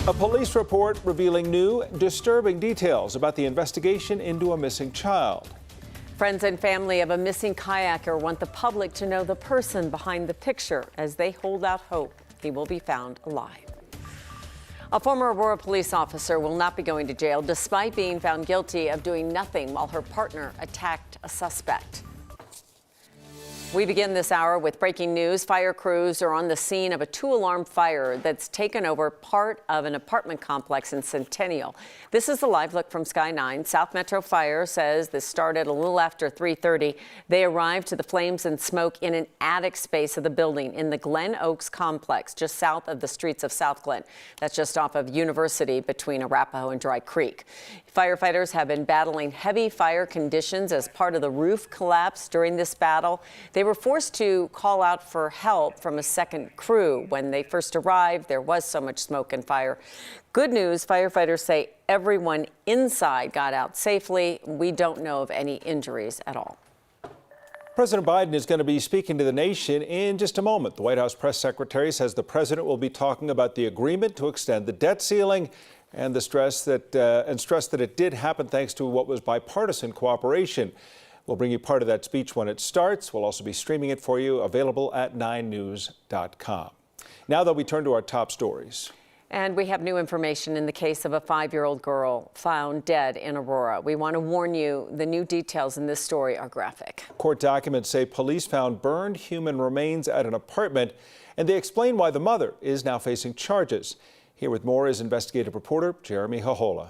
A police report revealing new, disturbing details about the investigation into a missing child. Friends and family of a missing kayaker want the public to know the person behind the picture as they hold out hope he will be found alive. A former Aurora police officer will not be going to jail despite being found guilty of doing nothing while her partner attacked a suspect. We begin this hour with breaking news. Fire crews are on the scene of a two-alarm fire that's taken over part of an apartment complex in Centennial. This is the live look from Sky 9. South Metro Fire says this started a little after 3:30. They arrived to the flames and smoke in an attic space of the building in the Glen Oaks complex, just south of the streets of South Glen. That's just off of University between Arapahoe and Dry Creek. Firefighters have been battling heavy fire conditions as part of the roof collapse during this battle. They were forced to call out for help from a second crew. When they first arrived, there was so much smoke and fire. Good news, firefighters say everyone inside got out safely. We don't know of any injuries at all. President Biden is going to be speaking to the nation in just a moment. The White House press secretary says the president will be talking about the agreement to extend the debt ceiling and stress that it did happen thanks to what was bipartisan cooperation. We'll bring you part of that speech when it starts. We'll also be streaming it for you, available at 9news.com. Now, though, we turn to our top stories. And we have new information in the case of a 5-year-old girl found dead in Aurora. We want to warn you, the new details in this story are graphic. Court documents say police found burned human remains at an apartment, and they explain why the mother is now facing charges. Here with more is investigative reporter Jeremy Hahola.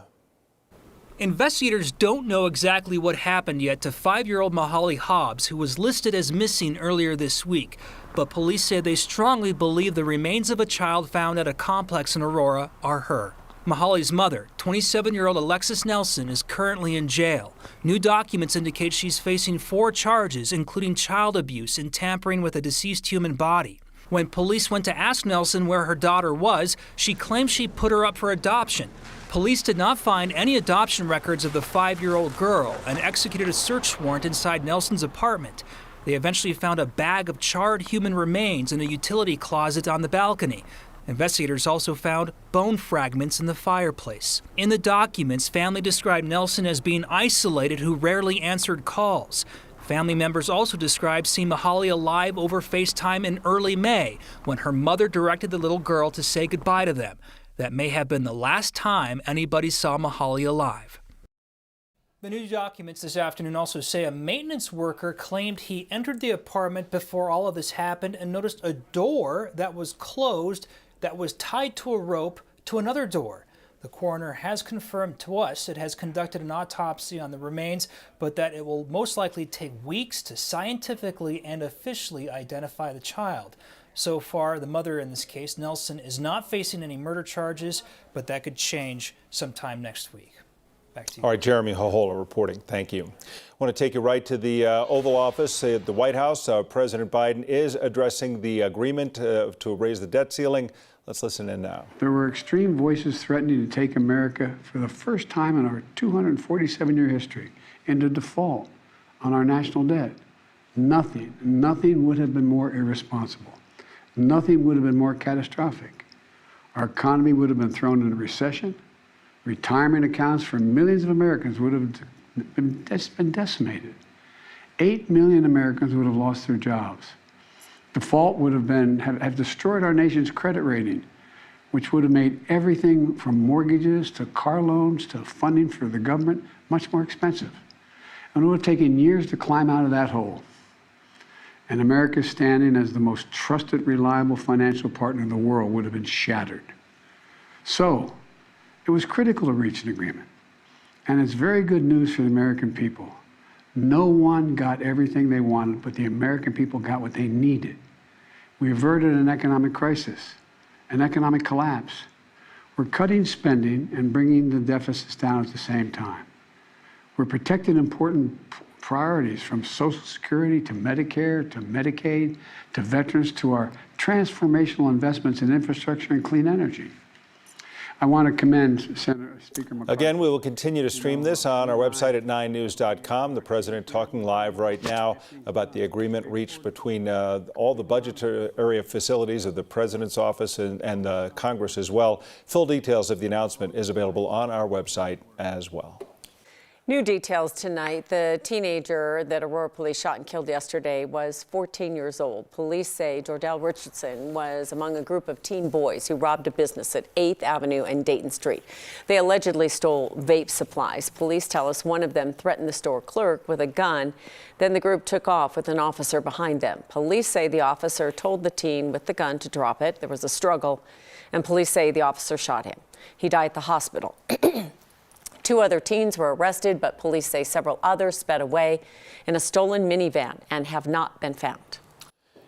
Investigators don't know exactly what happened yet to 5-year-old Mahalia Hobbs, who was listed as missing earlier this week. But police say they strongly believe the remains of a child found at a complex in Aurora are her. Mahalia's mother, 27-year-old Alexis Nelson, is currently in jail. New documents indicate she's facing 4 charges, including child abuse and tampering with a deceased human body. When police went to ask Nelson where her daughter was, she claimed she put her up for adoption. Police did not find any adoption records of the 5-year-old girl and executed a search warrant inside Nelson's apartment. They eventually found a bag of charred human remains in a utility closet on the balcony. Investigators also found bone fragments in the fireplace. In the documents, family described Nelson as being isolated who rarely answered calls. Family members also described seeing Mahalia alive over FaceTime in early May when her mother directed the little girl to say goodbye to them. That may have been the last time anybody saw Mahalia alive. The new documents this afternoon also say a maintenance worker claimed he entered the apartment before all of this happened and noticed a door that was closed that was tied to a rope to another door. The coroner has confirmed to us it has conducted an autopsy on the remains, but that it will most likely take weeks to scientifically and officially identify the child. So far, the mother in this case, Nelson, is not facing any murder charges, but that could change sometime next week. Back to you. All right, Jeremy Hahola reporting. Thank you. I want to take you right to the Oval Office at the White House. President Biden is addressing the agreement to raise the debt ceiling. Let's listen in now. There were extreme voices threatening to take America for the first time in our 247-year history into default on our national debt. Nothing would have been more irresponsible. Nothing would have been more catastrophic. Our economy would have been thrown into recession. Retirement accounts for millions of Americans would have been decimated. 8 million Americans would have lost their jobs. Default would have destroyed our nation's credit rating, which would have made everything from mortgages to car loans to funding for the government much more expensive. And it would have taken years to climb out of that hole. And America's standing as the most trusted, reliable financial partner in the world would have been shattered. So, it was critical to reach an agreement. And it's very good news for the American people. No one got everything they wanted, but the American people got what they needed. We averted an economic crisis, an economic collapse. We're cutting spending and bringing the deficits down at the same time. We're protecting important priorities from Social Security to Medicare to Medicaid to veterans to our transformational investments in infrastructure and clean energy. I want to commend Speaker McCarthy. Again, we will continue to stream this on our website at 9news.com. The president talking live right now about the agreement reached between all the budgetary facilities of the president's office and the Congress as well. Full details of the announcement is available on our website as well. New details tonight. The teenager that Aurora police shot and killed yesterday was 14 years old. Police say Jordell Richardson was among a group of teen boys who robbed a business at 8th Avenue and Dayton Street. They allegedly stole vape supplies. Police tell us one of them threatened the store clerk with a gun. Then the group took off with an officer behind them. Police say the officer told the teen with the gun to drop it. There was a struggle, and police say the officer shot him. He died at the hospital. 2 other teens were arrested, but police say several others sped away in a stolen minivan and have not been found.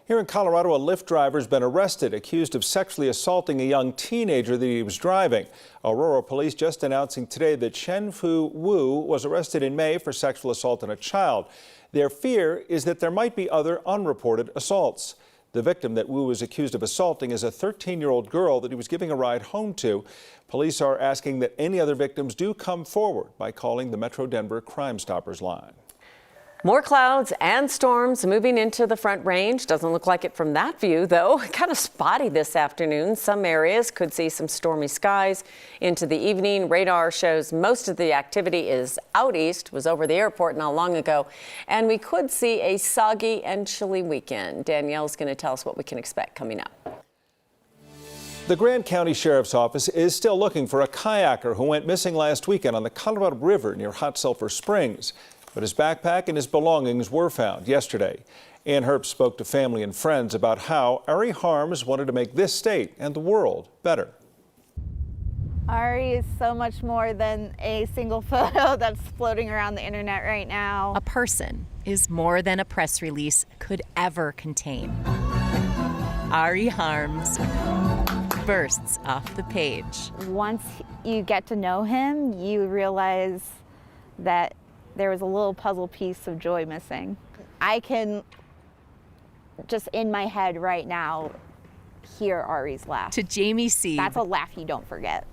Here in Colorado, a Lyft driver has been arrested, accused of sexually assaulting a young teenager that he was driving. Aurora police just announcing today that Shenfu Wu was arrested in May for sexual assault on a child. Their fear is that there might be other unreported assaults. The victim that Wu was accused of assaulting is a 13-year-old girl that he was giving a ride home to. Police are asking that any other victims do come forward by calling the Metro Denver Crime Stoppers line. More clouds and storms moving into the Front Range. Doesn't look like it from that view, though. Kind of spotty this afternoon. Some areas could see some stormy skies into the evening. Radar shows most of the activity is out east, was over the airport not long ago, and we could see a soggy and chilly weekend. Danielle's going to tell us what we can expect coming up. The Grand County Sheriff's Office is still looking for a kayaker who went missing last weekend on the Colorado River near Hot Sulphur Springs. But his backpack and his belongings were found yesterday. Ann Herbst spoke to family and friends about how Ari Harms wanted to make this state and the world better. Ari is so much more than a single photo that's floating around the internet right now. A person is more than a press release could ever contain. Ari Harms bursts off the page. Once you get to know him, you realize that there was a little puzzle piece of joy missing. I can just in my head right now hear Ari's laugh. To Jamie C. That's a laugh you don't forget.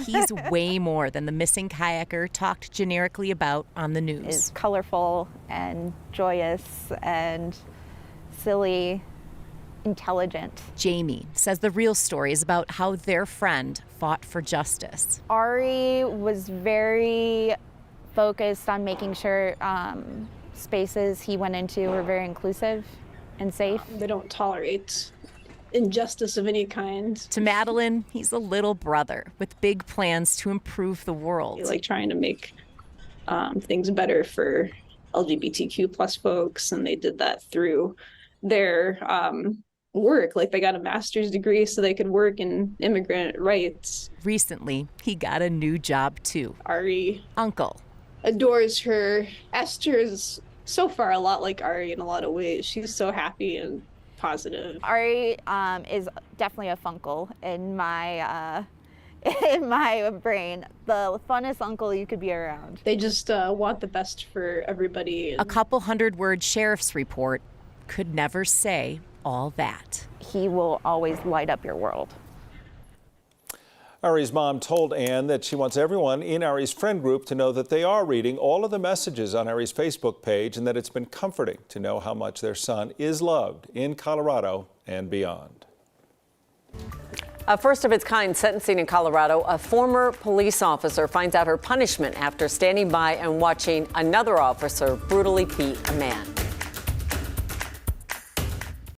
He's way more than the missing kayaker talked generically about on the news. Is colorful and joyous and silly, intelligent. Jamie says the real story is about how their friend fought for justice. Ari was very focused on making sure spaces he went into were very inclusive and safe. They don't tolerate injustice of any kind. To Madeline, he's a little brother with big plans to improve the world. Like trying to make things better for LGBTQ plus folks, and they did that through their work. Like they got a master's degree so they could work in immigrant rights. Recently, he got a new job too. Ari Uncle adores her. Esther is so far a lot like Ari in a lot of ways. She's so happy and positive. Ari is definitely a funkle in my brain. The funnest uncle you could be around. They just want the best for everybody. A couple 100-word sheriff's report could never say all that. He will always light up your world. Ari's mom told Ann that she wants everyone in Ari's friend group to know that they are reading all of the messages on Ari's Facebook page and that it's been comforting to know how much their son is loved in Colorado and beyond. A first-of-its-kind sentencing in Colorado. A former police officer finds out her punishment after standing by and watching another officer brutally beat a man.